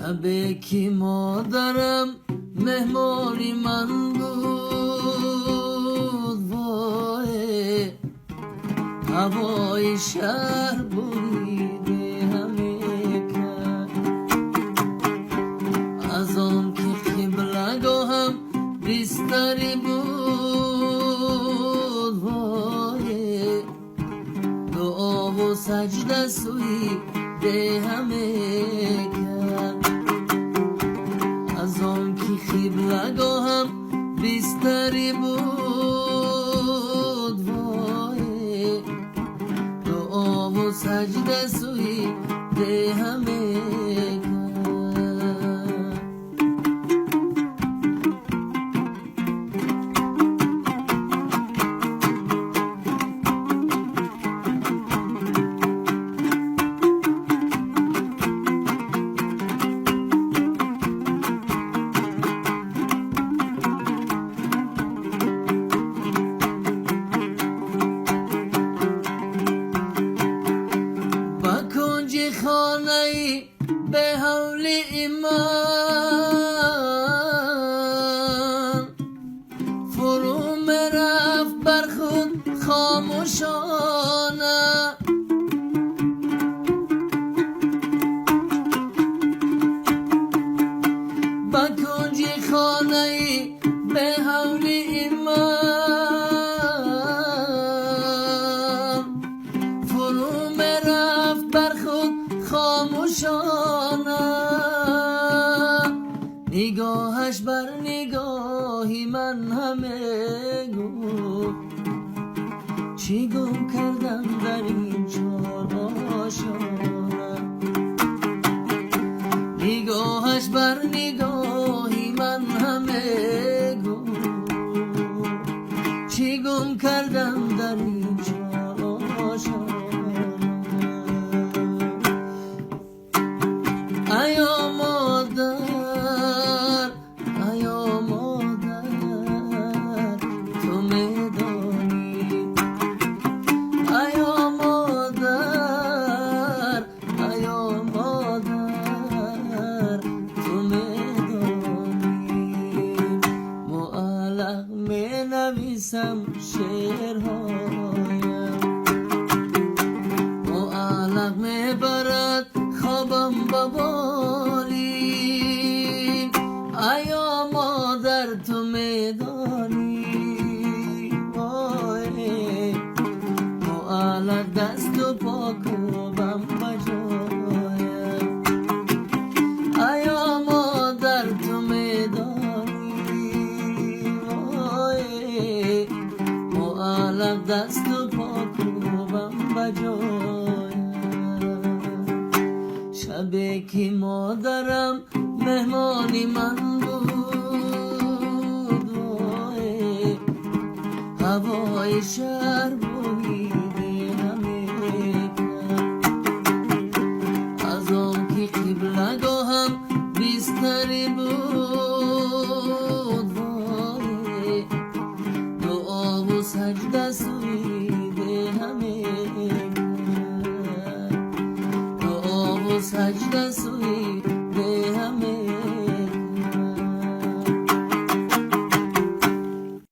شبه که مادرم مهمانی من بود، وای هوای شهر بریده همه کرد. از آن که قبله‌گاهم بستری بود، وای دعا و سجده سوی ده همه کرد. از آن که قبله‌گاهم بستری بود، وای دعا و سجده سوی ده همه کرد. به حول ایمان فرو مرفت بر خود خاموشانه. با کنج خانه به حول ایمان فرو مرفت بر خود خاموشانه. نگاهش بر نگاهی من همه گفت، چی گم کردم در این چار آشانه. نگاهش بر نگاهی من همه گفت، چی گم کردم در این چار آشانه. ایا مادر، ایا مادر تو میدانی. ایا مادر، ایا مادر تو میدانی. معلق می نویسم شعرهایم، معلق می برد خوابم بباری. ایا مادر تو میدانی، وای معلق دست و پا کوبم بجایم. ایا مادر تو میدانی، وای معلق دست و پا کوبم بجایم. شبه که مادرم مهمانی من بود، وای هوای شهر بریده همه کرد. از آن که قبله‌گاهم بستری بود، وای دعا و سجده سوی ده همه کرد. دعا و سجده سوی